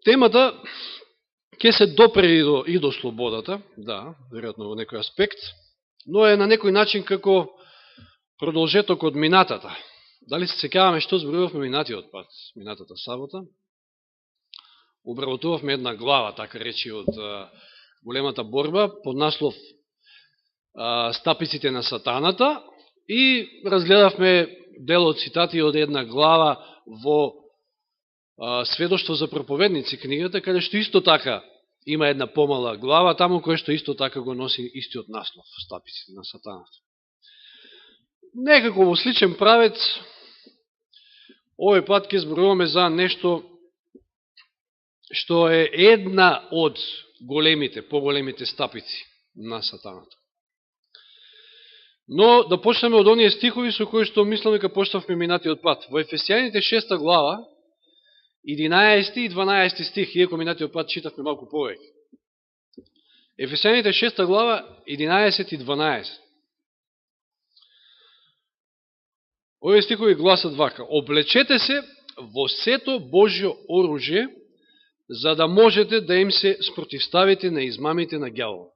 темата ќе се допре и до слободата, да, веројатно во некој аспект, но е на некој начин како продолжеток од минатата. Дали се сеќаваме што зборувавме минатиот пат, минатата сабота? Обработувавме една глава, така речи, од големата борба, под наслов Стапиците на сатаната, и разгледавме дел од цитати од една глава во Сведоштво за проповедници книгата, каде што исто така има една помала глава, таму која што исто така го носи истиот наслов, Стапиците на сатаната. Некако во сличен правец, овој пат ќе зборуваме за нешто што е една од големите, поголемите стапици на сатаната. Но да почнеме од оние стихови со кои што мислам дека почнавме минатиот пат. Во Ефесијаните 6 глава, 11 и 12 стих, иако минатиот пат читавме малку повеќе. Ефесијаните 6 глава, 11 и 12. Овие стихови гласат вака: облечете се во сето Божјо оружје, за да можете да им се спротивставите на измамите на ѓаволот.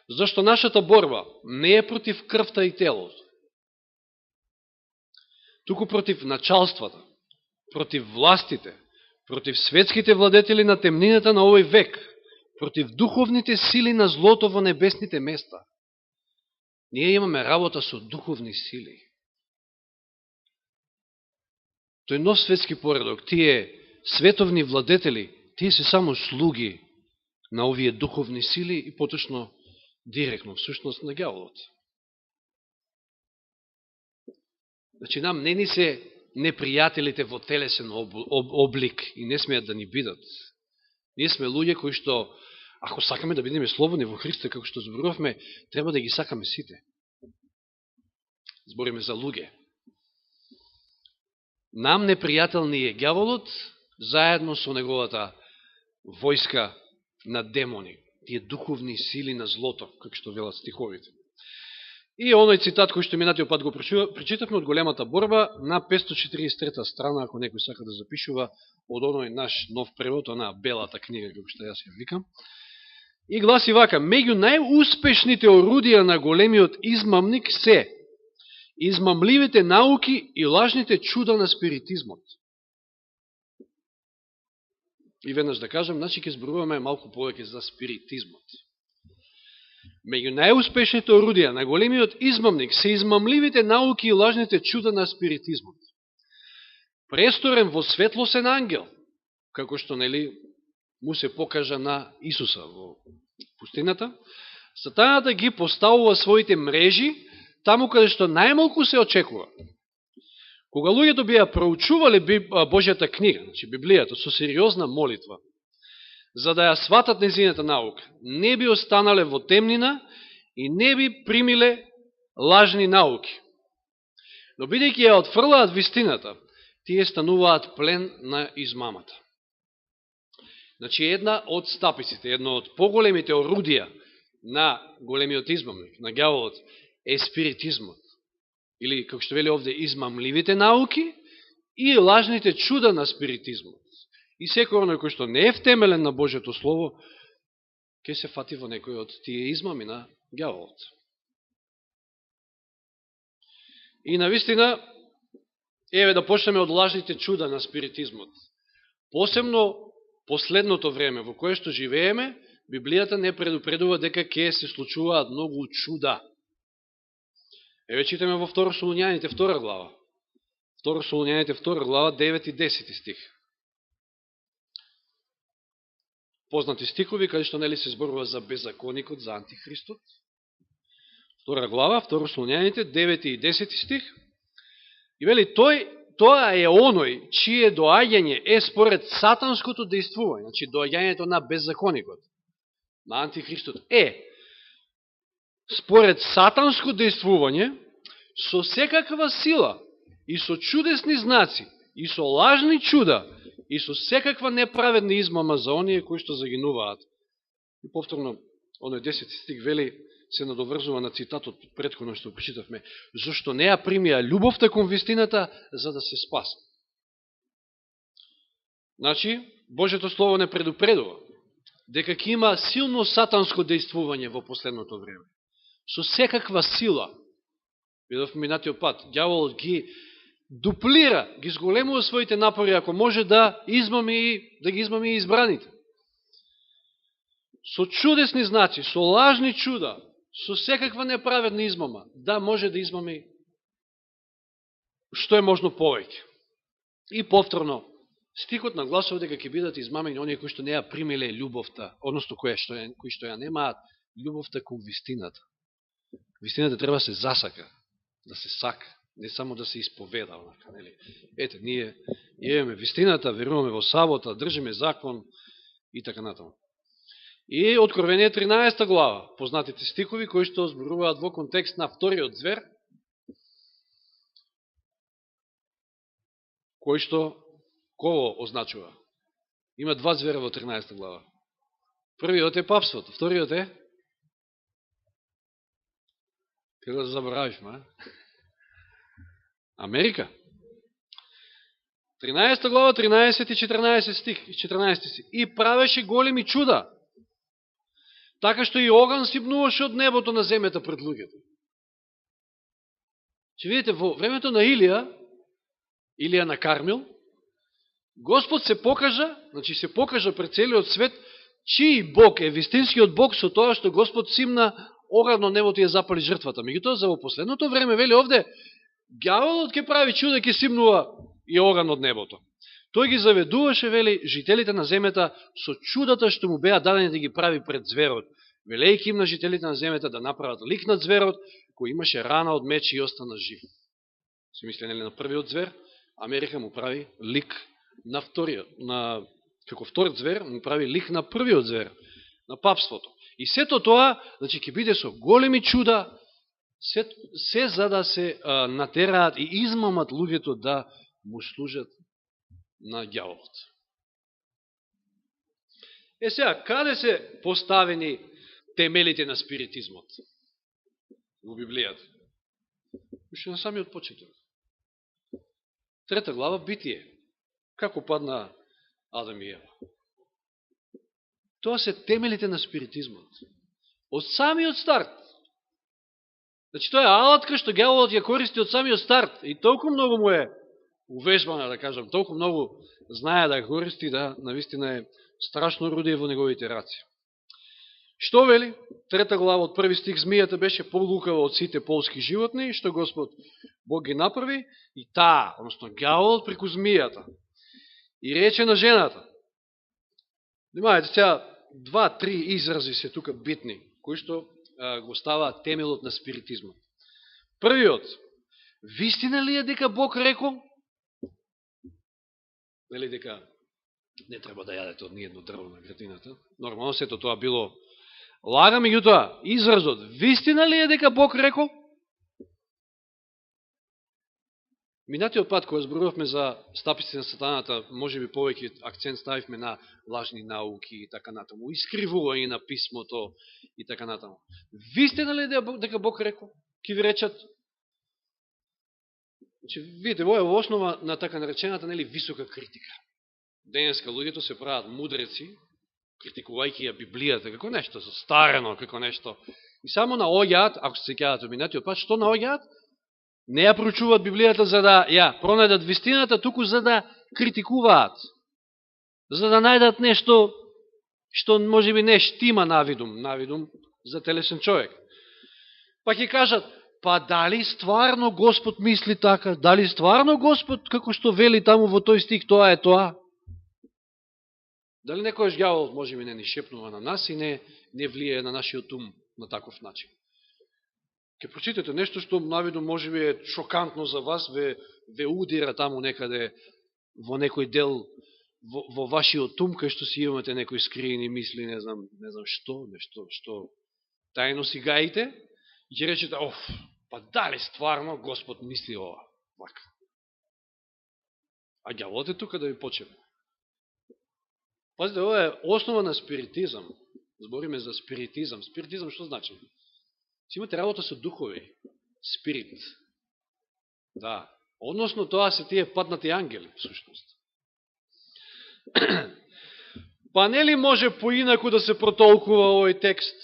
Зашто нашата борба не е против крвта и телото, туку против началствата, против властите, против светските владетели на темнината на овој век, против духовните сили на злото во небесните места. Ние имаме работа со духовни сили. Тој нов светски поредок, тие световни владетели, тие се само слуги на овие духовни сили и поточно директно, всушност, на ѓаволот. Значи, нам не ни се непријателите во телесен облик и не смеат да ни бидат. Ние сме луѓе кои што, ако сакаме да бидеме слободни во Христа, како што зборувавме, треба да ги сакаме сите. Збориме за луѓе. Нам непријател ни е ѓаволот, заедно со неговата војска на демони, тие духовни сили на злото, како што велат стиховите. И оној цитат кој што минатиот пат го прочитавме од големата борба на 543 страна, ако некој сака да запишува од оној наш нов превод, на белата книга, како што јас ја викам. И гласи вака: меѓу најуспешните орудија на големиот измамник се измамливите науки и лажните чуда на спиритизмот. И веднаш да кажам, значи ќе зборуваме малку повеќе за спиритизмот. Меѓу најуспешните орудија на големиот измамник се измамливите науки и лажните чуда на спиритизмот. Престорен во светлосен ангел, како што нели му се покажа на Исуса во пустината, сатаната ги поставува своите мрежи таму каде што најмалку се очекува. Кога луѓето бија проучувале Божјата книга, значи Библијата, со сериозна молитва, за да ја сватат незината наука, не би останале во темнина и не би примиле лажни науки. Но бидејќи ја отфрлаат вистината, тие стануваат плен на измамата. Значи една од стапиците, едно од поголемите орудија на големиот измамник, на ѓаволот, е спиритизмот. Или, како што вели овде, измамливите науки и лажните чуда на спиритизмот. И секој оној кој што не е втемелен на Божјето Слово, ќе се фати во некој од тие измами на ѓаволот. И навистина, еве да почнеме од лажните чуда на спиритизмот. Посебно последното време во кое што живееме, Библијата не предупредува дека ќе се случуваат многу чуда. Еве читаме во 2 Солуњаните 2 глава. 2 Солуњаните 2 глава, 9 и 10 стих. Познати стихови, каде што нели се зборува за беззаконикот, за антихристот. 2 глава, 2 Солуњаните, 9 и 10 стих. И вели, тоа е оној чие доаѓање е според сатанското дејствување, значи доаѓањето на беззаконикот, на антихристот, е според сатанско дејствување, со секаква сила и со чудесни знаци и со лажни чуда и со секаква неправедна измама за оние кои што загинуваат. И повторно, оној 10 стих вели, се надоврзува на цитатот претходно што прочитавме, зашто не ја примија љубовта кон вистината за да се спасат. Значи, Божјето Слово не предупредува дека ќе има силно сатанско дејствување во последното време. Со секаква сила, видов минатиот пат, ѓаволот ги дуплира, ги зголемува своите напори, ако може да ги измами и избраните. Со чудесни знаци, со лажни чуда, со секаква неправедна измама, да може да измами што е можно повеќе. И повторно, стихот нагласува дека ќе бидат измамени оние кои што не ја примиле љубовта, односно кои што ја немаат љубовта кон вистината. Вистината треба да се засака, да се сака, не само да се исповеда. Нели? Ете, ние имаме вистината, веруваме во сабота, држиме закон и така натаму. И Откровение 13 глава, познатите стихови кои што зборуваат во контекст на вториот звер, кој што кого означува? Има два звера во 13 глава. Првиот е папството, вториот е како да заборавишме, Америка. 13 глава, 13 и 14 стих. И правеше големи чуда, така што и оган сипнуваше од небото на земјата пред луѓето. Че видите, во времето на Илија на Кармил, Господ се покажа, се покажа пред целиот свет, чиј Бог е вистинскиот Бог со тоа што Господ симна оган од небото и ја запали жртвата. Меѓутоа, за во последното време, вели овде, ѓаволот ќе прави чуда, ќе симнува и оган од небото. Тој ги заведуваше, вели, жителите на земјата со чудата што му беа дадени да ги прави пред зверот, велејќи им на жителите на земјата да направат лик на зверот, кој имаше рана од меч и остана жив. Се мисли, нели, на првиот звер, Америка му прави лик на вториот, како вториот звер, му прави лик на првиот звер, на папството. И сето тоа, ќе биде со големи чуда, се за да се натераат и измамат луѓето да му служат на ѓаволот. Сега, каде се поставени темелите на спиритизмот во Библијата? Уште на самиот почеток. 3 глава Битие. Како падна Адам и Ева? Тоа се темелите на спиритизмот. Од самиот старт. Тоа е алатка што ѓаволот ја користи од самиот старт. И толку многу му е увежбана, да кажам, толку многу знае да ја користи, да навистина е страшно орудие во неговите раци. Што вели? 3 глава од 1 стих, змијата беше полукава од сите полски животни, што Господ Бог ги направи, и таа, односно ѓаволот преку змијата, и рече на жената. Внимавајте, сега 2-3 изрази се тука битни, кои што го ставаат темелот на спиритизмот. Првиот, вистина ли е дека Бог рекол? Нели дека не треба да јадете од ниедно дрво на градината? Нормално сето тоа било лага, меѓутоа, изразот, вистина ли е дека Бог рекол? Минатиот пат, кога зборувавме за стапиците на сатаната, може би повеќе акцент ставивме на лажни науки и така натаму, искривување на писмото и така натаму. Вистина ли е дека Бог рекол? Ки ви речат? Видите, во е во основа на така наречената, нели, висока критика. Денеска луѓето се прават мудреци, критикувајќи ја Библијата, како нешто застарено, како нешто. И само наоѓаат, ако се сеќавате од минатиот пат, што наоѓаат? Не ја проучуваат Библијата за да ја пронајдат вистината, туку за да критикуваат. За да најдат нешто што може би не штима навидум за телесен човек. Па ќе кажат, па дали стварно Господ мисли така? Дали стварно Господ, како што вели таму во тој стих, тоа е тоа? Дали некојаш ѓаволот може би не ни шепнува на нас и не влие на нашиот ум на таков начин? Ке прочитате нешто што навидум може би е шокантно за вас, ве удира таму некаде во некој дел во вашиот ум, кај што си имате некои скриени мисли, не знам што, нешто што тајно си гаите, и ќе речете, па дали стварно Господ мисли ова, вака. А ѓаволот е тука да ви почепне. Пазите, ова е основа на спиритизам. Збориме за спиритизам. Спиритизам што значи? Си имате работа со духови. Спирит. Да. Односно, тоа се тие паднати ангели, всушност. Па нели може поинаку да се протолкува овој текст?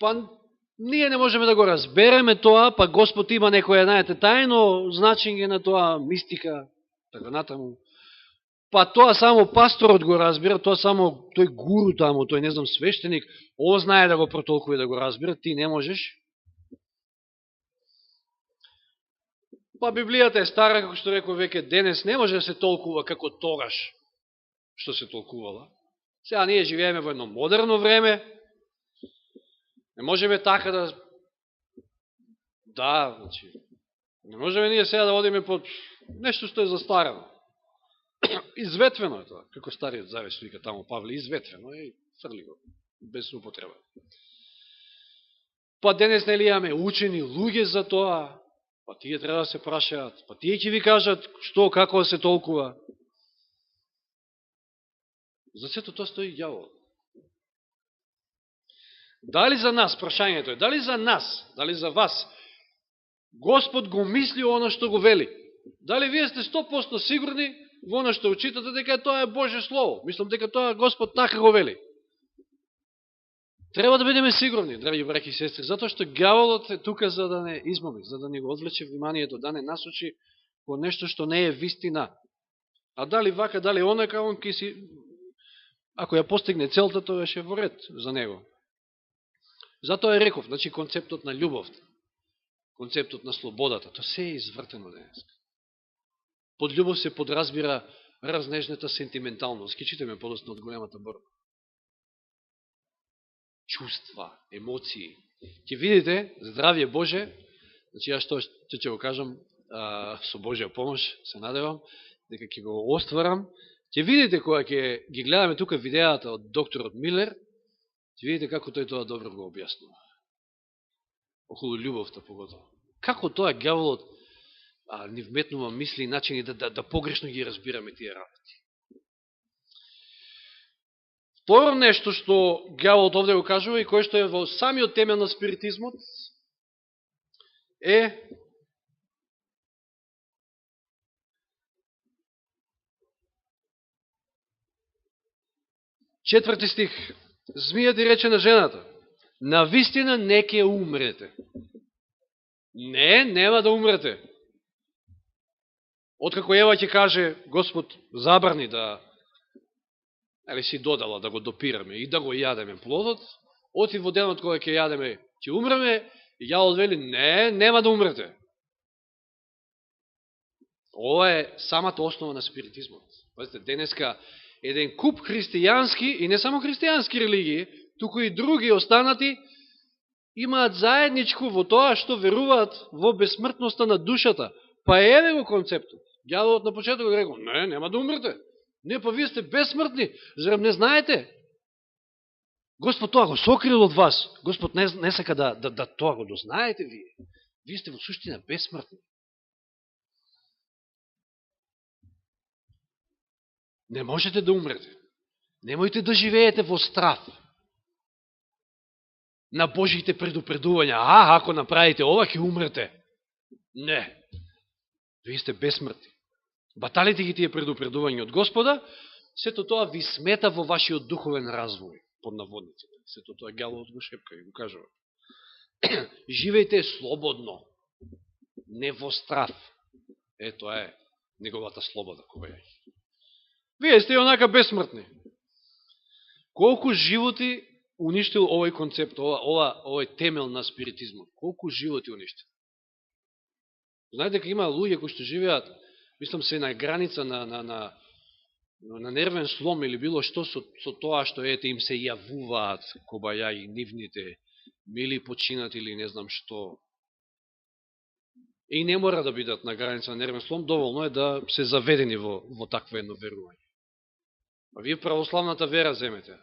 Па ние не можеме да го разбереме тоа, па Господ има некоја, знаете, тајно значење на тоа, мистика, така натаму. Па тоа само пасторот го разбира, тоа само тој гуру таму, тој не знам свештеник, он знае да го протолкува и да го разбира, ти не можеш. Па Библијата е стара, како што реков веќе, денес не може да се толкува како тогаш што се толкувала. Сега ние живееме во едно модерно време, не можеме така да, значи, не можеме ние сега да одиме под нешто што е застарено. Изветвено е тоа, како Стариот Завет вика таму Павле, изветвено е и фрли го, без употреба. Па денес нели имаме учени луѓе за тоа, па тие треба да се прашаат, па тие ќе ви кажат што, како да се толкува. За сето тоа стои ѓаволот. Дали за нас, прашањето е, дали за нас, дали за вас, Господ го мисли оно што го вели? Дали вие сте 100% сигурни во оно што учитате дека тоа е Божје Слово? Мислам дека тоа Господ така го вели. Треба да бидеме сигурни, драги браќи и сестри, затоа што ѓаволот е тука за да не измами, за да не го одвлече вниманието, да не насочи во нешто што не е вистина. А дали вака, дали онака, он ки си, ако ја постигне целта, тоа ќе во ред за него. Затоа е реков, значи концептот на љубовта, концептот на слободата, тоа се е извртено денес. Под љубов се подразбира разнежната сентименталност. Ке читаме подосно од големата борба. Чувства, емоции. Ќе видите, здравје Боже, значи јас што ќе го кажам со Божја помош, се надевам, дека ќе го остварам. Ќе видите кога ќе ги гледаме тука видеата од докторот Милер, ќе видите како тој тоа добро го објаснува. Околу љубовта поготово. Како тоа ѓаволот ни вметнува мисли и начини да погрешно ги разбираме тие работи. Второ нешто што ѓаволот овде го кажува и кое што е во самиот темел на спиритизмот е четврти стих. Змијат и рече на жената: навистина не ќе умрете. Не, нема да умрете. Откако Ева ќе каже, Господ забрани да си додала да го допираме и да го јадеме плодот, оти во денот кога ќе јадеме, ќе умреме, и ѓаволот вели, не, нема да умрете. Ова е самата основа на спиритизмот. Пазите, денеска еден куп христијански, и не само христијански религии, туку и други останати, имаат заедничко во тоа што веруваат во безсмртноста на душата. Па еве го концептот. Ѓаволот на почеток го рекол, не, нема да умрете. Не, па вие сте безсмртни, зарем не знаете? Господ тоа го сокрил од вас. Господ не сака да тоа го дознаете вие. Вие сте во суштина безсмртни. Не можете да умрете. Немојте да живеете во страв на Божите предупредувања. Ако направите ова, ќе умрете. Не. Вие сте безсмртни. Баталите ги тие предупредувања од Господа, сето тоа ви смета во вашиот духовен развој, под наводниците. Сето тоа ѓаволот го шепка и го кажува. Живејте слободно, не во страв. Тоа е неговата слобода, кога е. Вие сте онака безсмртни. Колку животи уништил овој концепт, овој темел на спиритизмот? Колку животи уништил? Знаете, дека има луѓе кои што живеат, мислам се на граница на нервен слом или било што со тоа што им се јавуваат кобајаги нивните мили починат или не знам што. И не мора да бидат на граница на нервен слом, доволно е да се заведени во такво едно верување. А вие православната вера земете.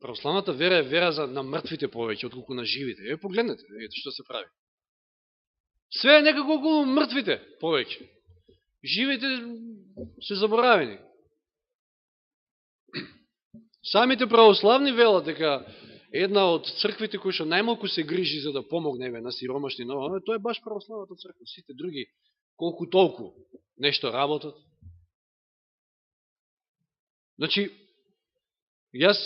Православната вера е вера на мртвите повеќе, отколку на живите. Погледнете, видите што се прави. Све е некако околу мртвите повеќе. Живите се заборавени. Самите православни велат дека една од црквите кои што најмалку се грижи за да помогне на сиромашни, но тоа е баш православната црква. Сите други колку толку нешто работат. Значи, јас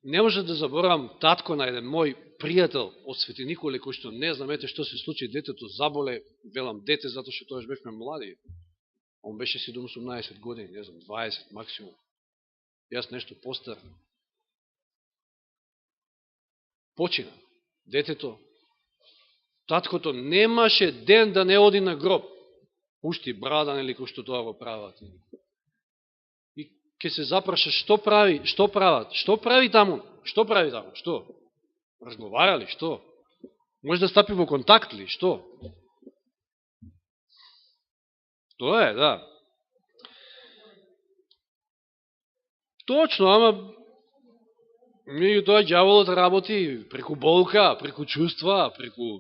не може да заборавам татко на еден мој пријател од Свети Николе, кој што не знам што се случи, детето заболе, велам дете, затоа што тоаш бевме млади. Он беше 18 години, не знам, 20 максимум. Јас нешто постар. Почина. Детето, таткото немаше ден да не оди на гроб. Пушти брадан или кој што тоа го прават. И ке се запраша што прави, што прават, што прави таму, што? Разговарали, што? Може да стапи во контакт ли, што? Тоа е, да. Точно, ама тоа ѓаволот работи преку болка, преку чувства, преку...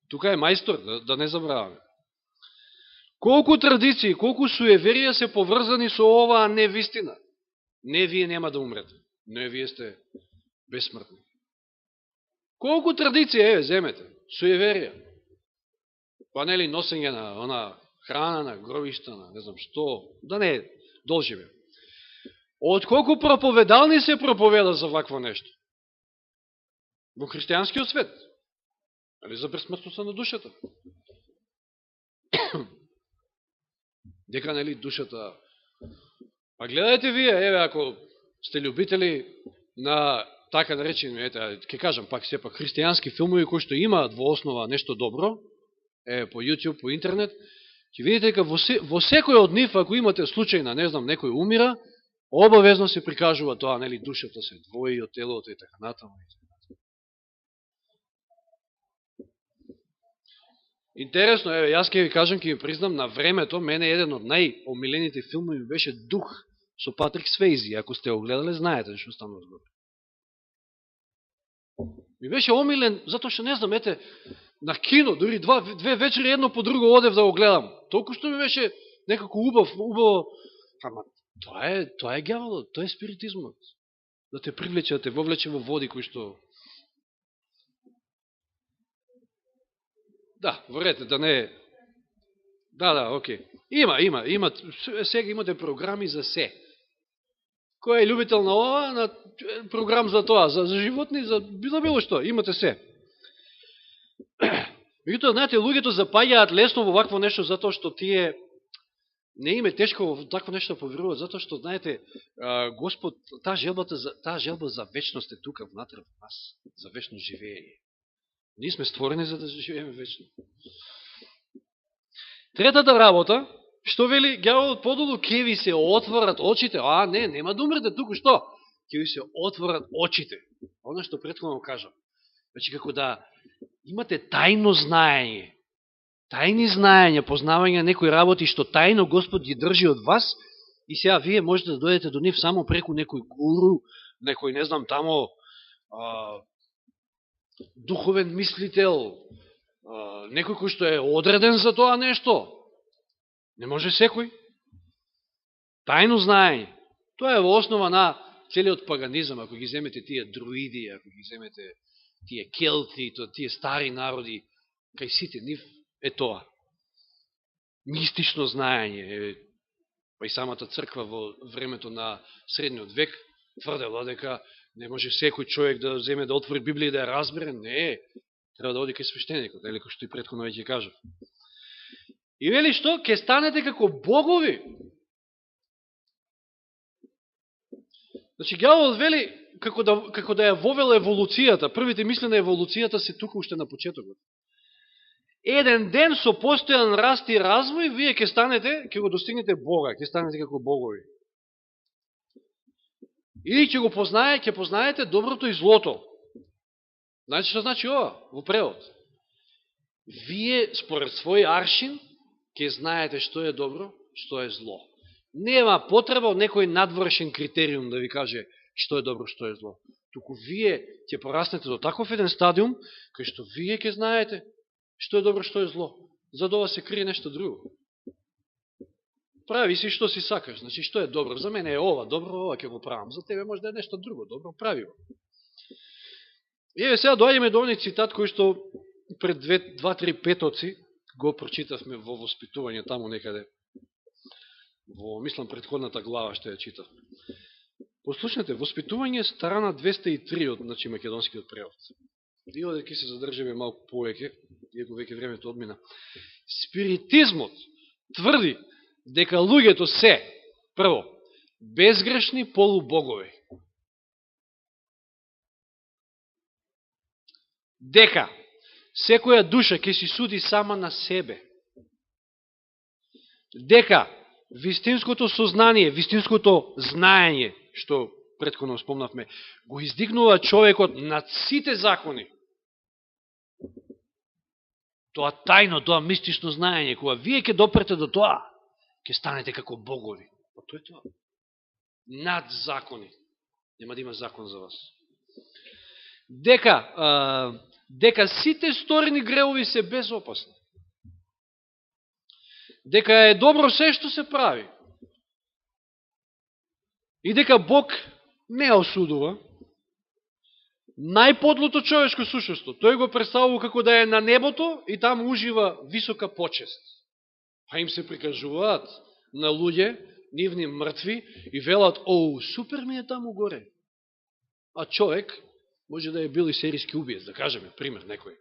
Тука е мајстор, да не забраваме. Колку традиции, колку суеверија се поврзани со оваа невистина. Не, вие нема да умрете. Не, вие сте бесмртни. Колку традиција, земете, суеверија. Па нели носење на она храна, на гробишта, на не знам што, да не должиме. Од колку проповедални се проповеда за вакво нешто? Во христијанскиот свет. Али за бесмртноста на душата. Дека нели душата... Па гледајте вие, ако сте љубители на така наречени, ќе кажам пак сепак христијански филмови кои што имаат во основа нешто добро, по YouTube, по интернет, ќе видите дека во секој од нив, ако имате случај на, не знам, некој умира, обавезно се прикажува тоа, нели, душата се двои од телото и така натаму. Интересно, јас ќе ви кажам, ќе ви признам, на времето, мене еден од најомилените филмови беше Дух со Патрик Свејзи. Ако сте го гледале, знаете што станува збор. Ми беше омилен, затоа што не знам, на кино, дури две вечери едно по друго одев да го гледам. Толку што ми беше некако убаво, ама тоа е ѓаволот, тоа е спиритизмот. Да те привлече, да те вовлече во води кои што... Да, ворете, да не е... Да, окей. Има. Сега имате програми за се. Кој е љубител на ова, на програм за тоа, за животни, за било што, имате се. Меѓутоа, знаете, луѓето запаѓаат лесно во вакво нешто, затоа што тие не име тешко во такво нешто поверуваат, затоа што, знаете, Господ, таа желба за вечност е тука внатре во нас, за вечно живење. Ние сме створени за да живееме вечно. Третата работа, што вели ѓаволот подолу, ке ви се отворат очите. Не, нема да умрете туку, што? Ке ви се отворат очите. Оно што претходно кажам. Значи, како да имате тајно знаење, тајни знаења, познавање некои работи, што тајно Господ ги држи од вас, и сега вие можете да дојдете до нив само преку некој гуру, некој, не знам, тамо, духовен мислител, некој кој што е одреден за тоа нешто. Не може секој. Тајно знаење. Тоа е во основа на целиот паганизам, ако ги земете тие друиди, ако ги земете тие келти, тие стари народи, кај сите нив е тоа. Мистично знаење. Па и самата црква во времето на средниот век тврдела дека не може секој човек да земе да отвори Библија и да ја разбере. Не, треба да оди кај свештеникот, или кој што и претходно веќе кажав. И вели што? Ке станете како богови. Значи, ѓаволот вели како да ја вовел еволуцијата. Првите мисли на еволуцијата се тука уште на почетокот. Еден ден со постојан раст и развој, вие ке станете, ке го достигнете Бога, ке станете како богови. Или ќе познаете доброто и злото. Знаете што значи ова во превод? Вие според свој аршин ќе знаете што е добро, што е зло. Нема потреба од некој надвршен критериум да ви каже што е добро, што е зло. Туку вие ќе пораснете до таков еден стадиум, кај што вие ќе знаете што е добро, што е зло. За ова се крие нешто друго. Прави си што си сакаш. Значи, што е добро? За мене е ова добро, ова ќе го правам. За тебе може да е нешто друго добро, прави го. И еве сега доаѓаме до оној цитат кој што пред 2-3 петоци го прочитавме во воспитување таму некаде во, мислам, предходната глава што ја читав. Послушнете, воспитување страна 203 од, значи, македонскиот превод. И овде ќе се задржиме малку повеќе, иако веќе времето одмина. Спиритизмот тврди дека луѓето се, прво, безгрешни полубогови. Дека секоја душа ќе си суди сама на себе. Дека вистинското сознание, вистинското знаење, што претходно спомнавме, го издигнува човекот над сите закони. Тоа тајно, тоа мистично знаење, кога вие ќе допрете до тоа, ќе станете како богови. Па тоа е тоа. Над закони. Нема да има закон за вас. Дека сите сторени гревови се безопасни. Дека е добро се што се прави. И дека Бог не осудува најподлото човечко сушество. Тој го представува како да е на небото и таму ужива висока почест. Па им се прикажуваат на луѓе, нивни мртви, и велат, оу, супер ми е таму горе. А човек може да е бил и серијски убиец, да кажеме, пример, некој,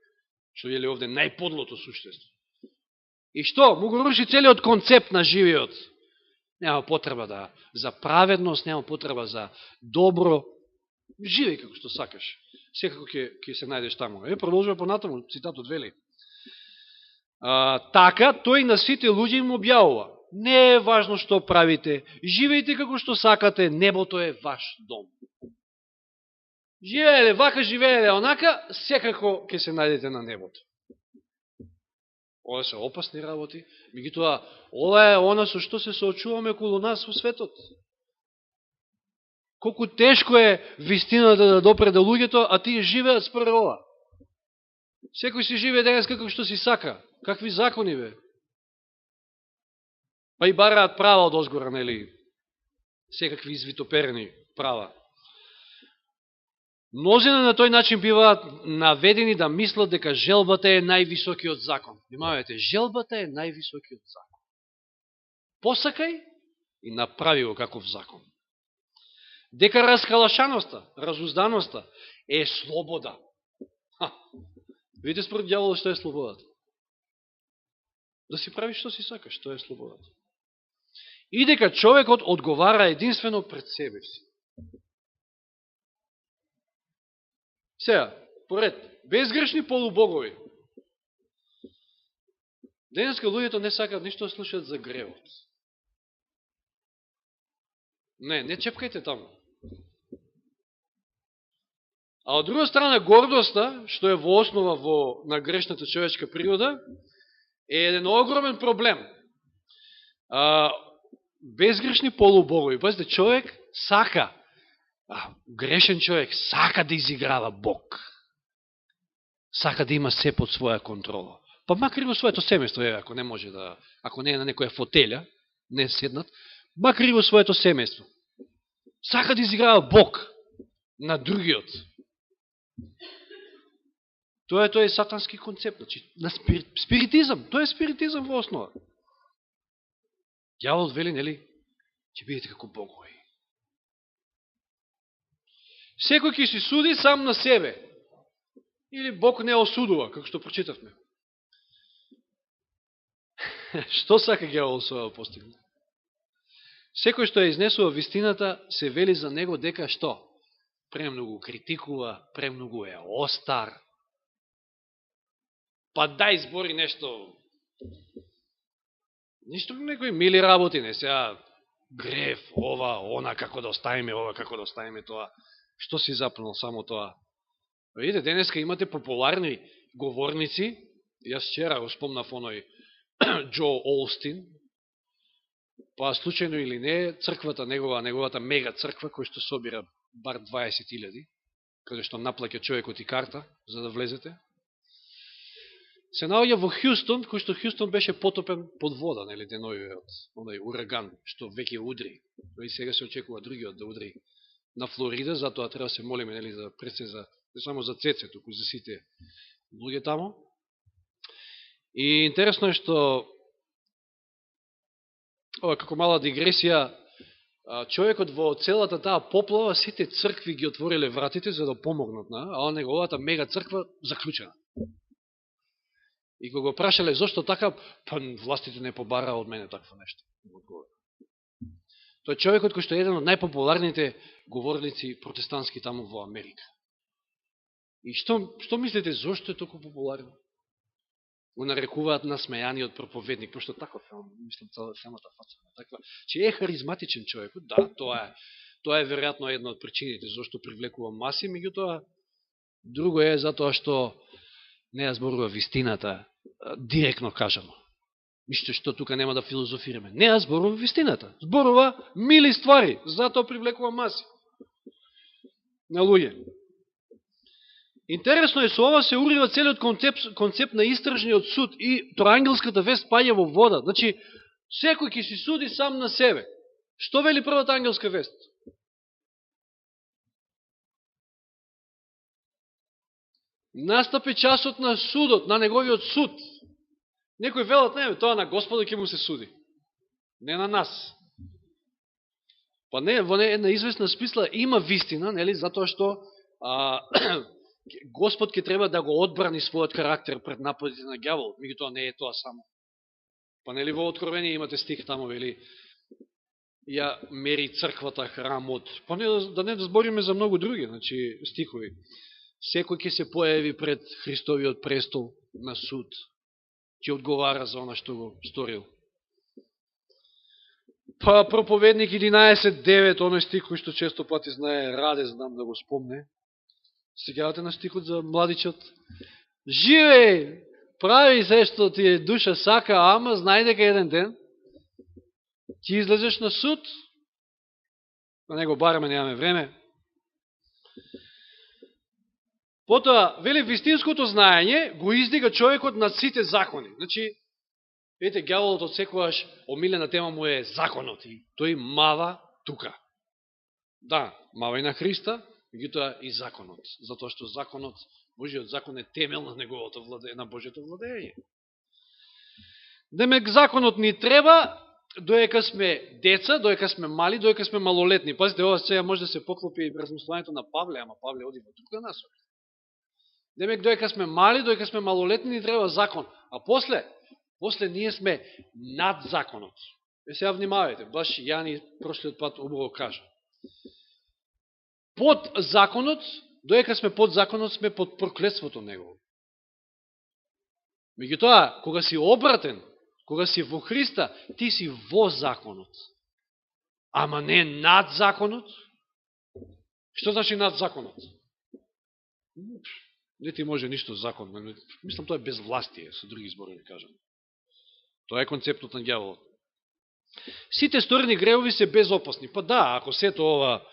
што е ли овде најподлото суштество. И што? Му го руши целиот концепт на живиот. Нема потреба за праведност, нема потреба за добро. Живеј како што сакаш. Секако ќе се најдеш таму. Продолжува понатаму, цитатот вели. Така, тој на сите луѓе им објавува. Не е важно што правите, живејте како што сакате, небото е ваш дом. Живееле вака, живееле онака, секако ќе се најдете на небото. Ова се опасни работи, меѓутоа ова е она со што се соочуваме околу нас во светот. Колку тешко е вистината да допре до луѓето, а тие живеат според ова. Секој си живее денес како што си сака. Какви закони, бе? Па и бараат права од озгора, нели? Секакви извитоперени права. Мнозина на тој начин биваат наведени да мислат дека желбата е највисокиот закон. Внимавајте, желбата е највисокиот закон. Посакај и направи го каков закон. Дека раскалашаноста, разузданоста е слобода. Видите според дјаволот што е слободата. Да си правиш што си сакаш, што е слободата. И дека човекот одговара единствено пред себе си. Сега, поред, безгрешни полубогови. Денеска луѓето не сакат ништо да слушат за гревот. Не чепкајте таму. А од друга страна, гордоста, што е во основа на грешната човечка природа, е еден огромен проблем. Безгрешни полубогови. Пазите, човек сака, грешен човек сака да изиграва Бог. Сака да има се под своја контрола. Па макар и во своето семејство, ако не може да, ако не е на некоја фотеля, не седнат, макар и во своето семејство. Сака да изиграва Бог на другиот. Тоа е сатански концепт, значи, на спиритизам. Тоа е спиритизам во основа. Дјавол вели, нели, ќе бидете како богови. Секој ќе си суди сам на себе. Или Бог не осудува, како што прочитавме. Што сака дјавол со ова постигне? Секој што ја изнесува вистината, се вели за него дека што? Премногу критикува, премногу е остар. Па дај збори нешто. Ништо некои мили работи, не сега грев, ова, она, како да оставиме ова, како да оставиме тоа. Што си запнал само тоа? Видите, денеска имате популарни говорници, јас вчера го спомнав оној Джо Олстин, па случајно или не, црквата, неговата мега црква, која што собира бар 20.000, каде што наплаќа човекот и карта, за да влезете, се наоѓа во Хјустон, кој што Хјустон беше потопен под вода, нели, деновиот, оној ураган, што веќе удри. И сега се очекува другиот да удри на Флорида, затоа треба се молиме, нели, за пресеза, не само за Цеце, туку за сите луѓе тамо. И интересно е што ова како мала дигресија, човекот во целата таа поплава, сите цркви ги отвориле вратите за да помогнат, а неговата мега црква заклучена. И кога го прашале зошто така, па властите не побараа од мене такво нешто. Тој човекот кој што е еден од најпопуларните говорници протестантски таму во Америка. И што мислите, зошто е толку популарен? Го нарекуваат насмејаниот проповедник, пошто таков, мислам, самата фаца таква, че е харизматичен човекот, да, тоа е веројатно една од причините зашто привлекува маси, меѓутоа друго е затоа што не ја зборува вистината, директно кажано. Ништо што тука нема да филозофираме. Не ја зборува вистината, зборува мили ствари, затоа привлекува маси на луѓе. Интересно е, со ова се урива целиот концепт на истражниот суд и троангелската вест паѓа во вода. Значи, секој ќе си суди сам на себе. Што вели првата ангелска вест? Настапи часот на судот, на неговиот суд. Некој велат, не, тоа на Господа ќе му се суди. Не на нас. Па не, во една известна смисла има вистина, нели, затоа што Господ ќе треба да го одбрани својот карактер пред нападите на ѓаволот, меѓутоа не е тоа само. Па нели во Откровение имате стих тамо, вели, ја мери црквата храмот. Па не, да не збориме за многу други, значи, стихови. Секој ќе се појави пред Христовиот престол на суд, ќе одговара за она што го сторил. Па проповедник 11.9, оној стих кој што често пати знае Раде, знам да го спомне. Сегавате на стихот за младичот. Живеј, прави се што ти е душа сака, ама знај дека еден ден ти излезеш на суд. На него бараме, немаме време. Потоа, вели, вистинското знаење го издига човекот над сите закони. Значи, видите, ѓаволот од секојаш омилена тема му е законот. И тој мава тука. Да, мава и на Христа, меѓутоа и законот. Затоа што законот, Божиот закон е темел на неговото владење, на Божиото владење. Демек, законот ни треба доека сме деца, доека сме мали, доека сме малолетни. Пазите, ова сега може да се поклопи и размислувањето на Павле, ама Павле оди во друга насока. Демек, доека сме мали, доека сме малолетни, ни треба закон. А после ние сме над законот. Сега внимавајте, баш Јани прошлиот пат убаво кажа. Под законот, доека сме под законот, сме под проклетството негово. Меѓутоа, кога си обратен, кога си во Христа, ти си во законот. Ама не над законот. Што значи над законот? Не ти може ништо закон. Мислам, тоа е безвластие, со други зборови кажам. Тоа е концептот на ѓаволот. Сите сторени гревови се безопасни. Па да, ако сето ова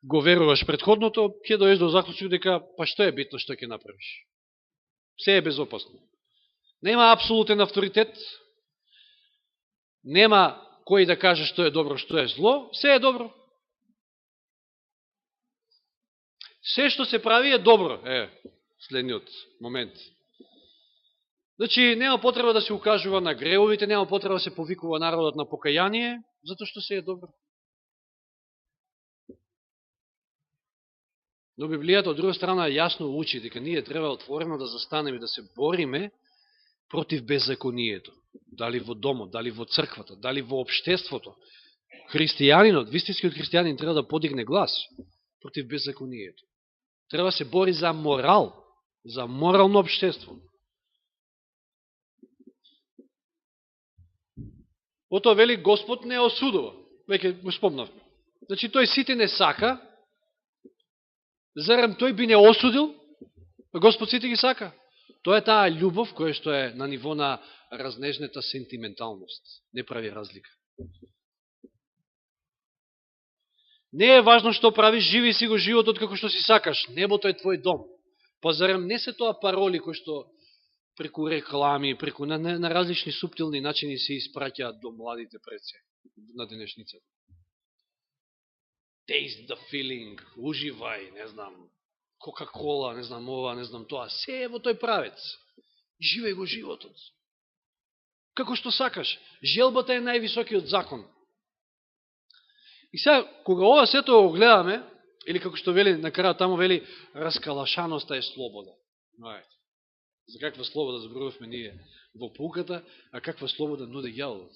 го веруваш предходното, ќе доеш до заклучок дека па што е битно што ќе направиш. Се е безопасно. Нема апсолутен авторитет, нема кој да каже што е добро, што е зло, се е добро. Се што се прави е добро, следниот момент. Значи, нема потреба да се укажува на гревовите, нема потреба да се повикува народот на покаяние, затоа што се е добро. Но Библијата од друга страна јасно учи дека ние треба отворено да застанеме и да се бориме против беззаконието. Дали во домот, дали во црквата, дали во општеството. Христијанинот, вистинскиот христијанин треба да подигне глас против беззаконието. Треба се бори за морал, за морално општество. Ото вели Господ не осудува. Веќе го спомнавме. Значи тој сите не сака. Зарем тој би не осудил? Господ сите ги сака. Тоа е таа љубов која што е на ниво на разнежната сентименталност. Не прави разлика. Не е важно што правиш, живи си го животот како што си сакаш. Небото е твој дом. Па зарем не се тоа пароли кои што преку реклами, преку на различни суптилни начини се испраќаат до младите предсе на денешницата. Taste the feeling, уживај, не знам, Кока-кола, не знам ова, не знам тоа. Се е во тој правец. Живеј го животот. како што сакаш. Желбата е највисокиот закон. И сега, кога ова сето го гледаме, или како што вели, на крајот тамо вели, раскалашаноста е слобода. Знаете, за каква слобода зборувавме ние во пауката, а каква слобода нуди ѓаволот.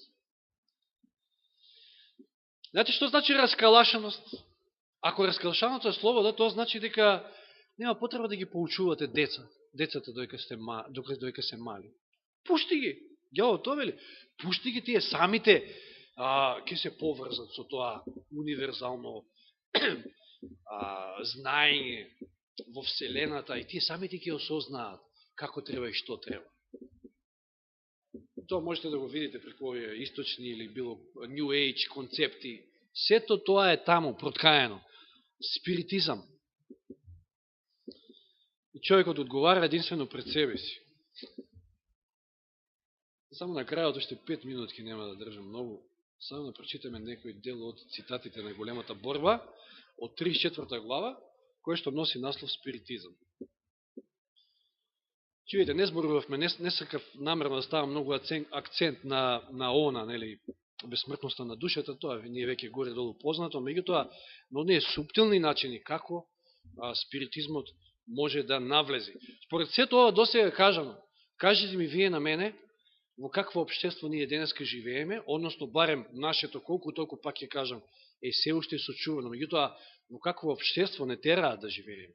Знаете што значи раскалашаност? Ако раскалашаното е слобода, тоа значи дека нема потреба да ги поучувате децата доека се мали. Пушти ги. Ѓаволот тоа вели. Пушти ги, тие самите ќе се поврзат со тоа универзално знаење во Вселената и тие самите ќе осознаат како треба и што треба. Тоа можете да го видите преку овие источни или било New Age концепти. Сето тоа е таму, проткаено. Спиритизам. И човекот одговара единствено пред себе си. Само на крајот, уште 5 минутки нема да држам многу, само да прочитаме некој дел од цитатите на големата борба, од 34 глава, кој што носи наслов спиритизам. Че видите, не зборувавме, не сакав намерно да ставам многу акцент на она, нели, безсмртноста на душата, тоа ни е веќе горе-долу познато, меѓутоа, но не е суптилни начини како спиритизмот може да навлези. Според сето ова досега кажано, кажете ми вие на мене, во какво општество ние денеска живееме, односно барем нашето, колку толку пак ќе кажам, е се уште сочувано, меѓутоа, во какво општество не тераат да живееме.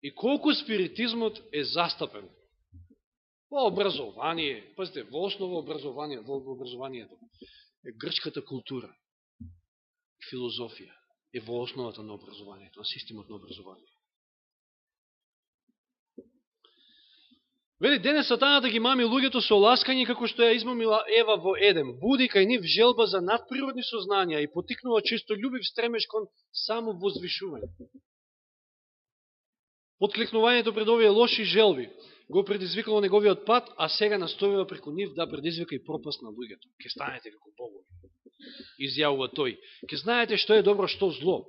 И колку спиритизмот е застапен во образование, пазите, во основа образованието е грчката култура, филозофија е во основата на образованието, на системот на образование. Вели, денес сатаната ги мами луѓето со ласкање како што ја измамила Ева во Едем. Буди кај нив желба за надприродни сознанија и потикнува чисто љубив стремеж кон само возвишување. Откликнувањето пред овие лоши желби го предизвикало неговиот пат, а сега настојува преку нив да предизвика и пропаст на луѓето. Ке станете како богови, изјавува тој. Ке знаете што е добро, што зло.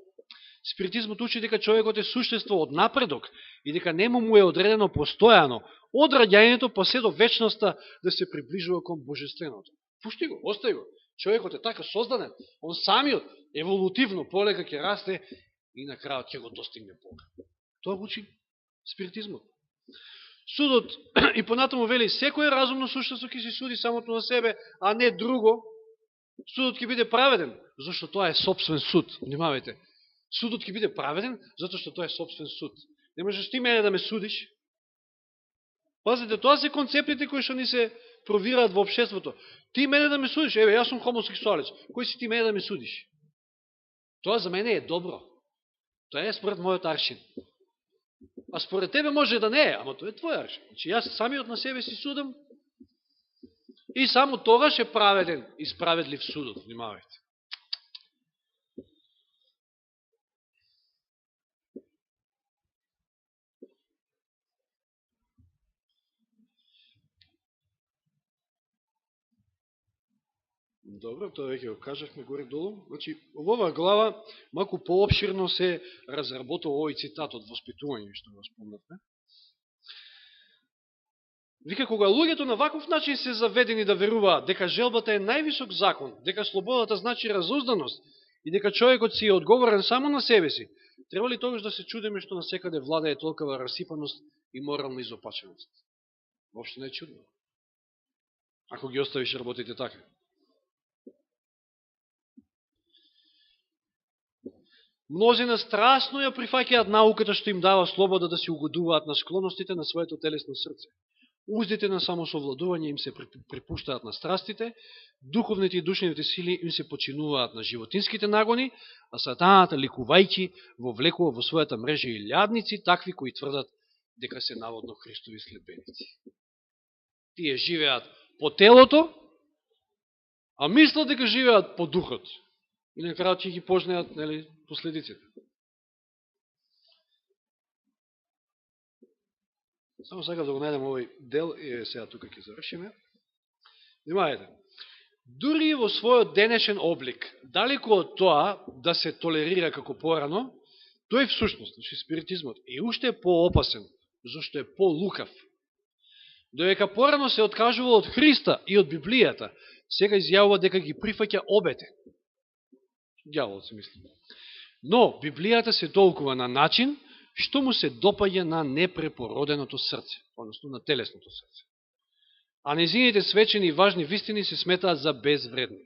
Спиритизмот учи дека човекот е суштество од напредок и дека нему му е одредено постојано од раѓањето па се до вечноста да се приближува кон божественото. Пушти го, остави го. Човекот е така создаден, он самиот еволутивно полека ќе расте и на крајот ќе го достигне Бога. Тоа го учи спиритизмот. Судот и понатаму вели, секој разумно суштество ќе се суди самото на себе, а не друго. Судот ќе биде праведен, зашто тоа е собствен суд. Внимавајте. Судот ќе биде праведен, затоа што тоа е собствен суд. Не можеш ти мене да ме судиш. Пазите, тоа се концептите кои што ни се провираат во општеството. Ти мене да ме судиш, еве, јас сум хомосексуалец. Кој си ти мене да ме судиш? Тоа за мене е добро. Тоа е според мојот аршин. А според тебе може да не е, ама тоа е твој аршин. Значи, јас самиот на себе си судам и само тогаш е праведен и справедлив судот. Внимавајте. Добро, тоа веќе го кажахме горе-долу. Значи, во оваа глава малку поопширно се разработува овој цитат од воспитување, што го спомнавме. Вика, кога луѓето на ваков начин се заведени да веруваат дека желбата е највисок закон, дека слободата значи разузданост и дека човекот си е одговорен само на себе си, треба ли тогаш да се чудиме што насекаде владае толкова расипаност и морална изопаченост? Воопшто не е чудно. Ако ги оставиш работите така. Мнозина страстно ја прифаќаат науката што им дава слобода да се угодуваат на склоностите на своето телесно срце. Уздите на самосовладување им се препуштаат на страстите, духовните и душевните сили им се починуваат на животинските нагони, а сатаната ликувајќи вовлекува во својата мрежа и лјадници, такви кои тврдат дека се наводно Христови следбеници. Тие живеат по телото, а мислат дека живеат по духот. И на крајот ќе ги пожнеат, нели, последиците. Само сакав да го најдем овој дел и сега тука ќе завршиме. Внимавајте. Дури во својот денешен облик, далеко од тоа да се толерира како порано, тој всушност, значи спиритизмот, е уште поопасен, зашто е полукав. Додека порано се откажува од Христа и од Библијата, сега изјавува дека ги прифаќа обете. Дјаволот се мисли. Но Библијата се толкува на начин што му се допаѓа на непрепороденото срце, односно на телесното срце. А незините свечени и важни вистини се сметаат за безвредни.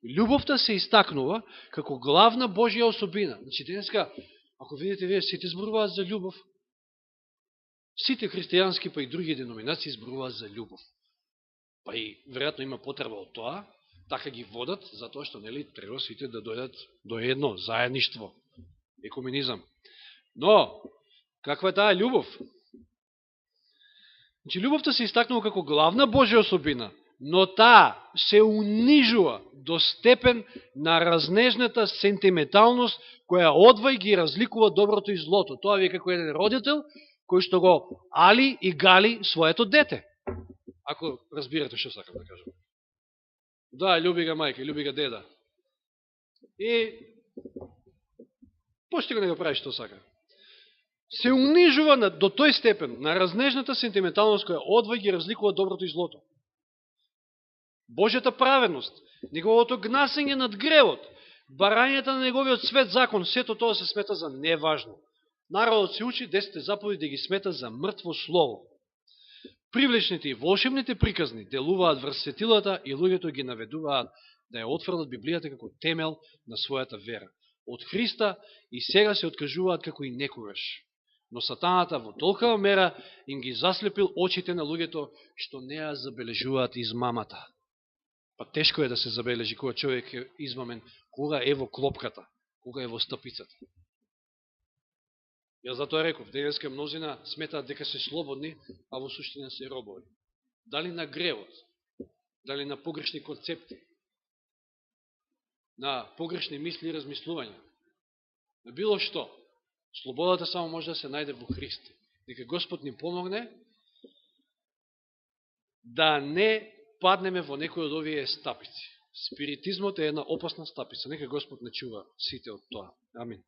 Љубовта се истакнува како главна Божја особина. Значи, денеска, ако видите, вие сите зборуваат за љубов. Сите христијански, па и други деноминации зборуваат за љубов. Па и, веројатно, има потреба од тоа, така ги водат, затоа што, нели, треба сите да дојдат до едно заедништво, екуменизам. Но, каква е таа љубов? Значи, љубовта се истакнува како главна Божја особина, но таа се унижува до степен на разнежната сентименталност која одвај ги разликува доброто и злото. Тоа ви е како еден родител кој што го али и гали своето дете. Ако разбирате што сакам да кажам. Да, љуби га мајка, љуби га деда. И пошти го не го прави што сака. Се унижува до тој степен на разнежната сентименталност која одвај ги разликува доброто и злото. Божјата праведност, неговото гнасење над гревот, барањата на неговиот свет закон, сето тоа се смета за неважно. Народот се учи 10 заповеди да ги смета за мртво слово. Привлечните и волшебните приказни делуваат врз светилата и луѓето ги наведуваат да ја отфрлат Библијата како темел на својата вера. Од Христа и сега се откажуваат како и некогаш. Но сатаната во толкава мера им ги заслепил очите на луѓето што не ја забележуваат измамата. Па тешко е да се забележи кога човек е измамен, кога е во клопката, кога е во стапицата. Јас затоа реков, денеска мнозина сметаат дека се слободни, а во суштина се робови. Дали на гревот, дали на погрешни концепти, на погрешни мисли и размислувања, на било што. Слободата само може да се најде во Христе. Нека Господ ни помогне да не паднеме во некој од овие стапици. Спиритизмот е една опасна стапица. Нека Господ не чува сите од тоа. Амин.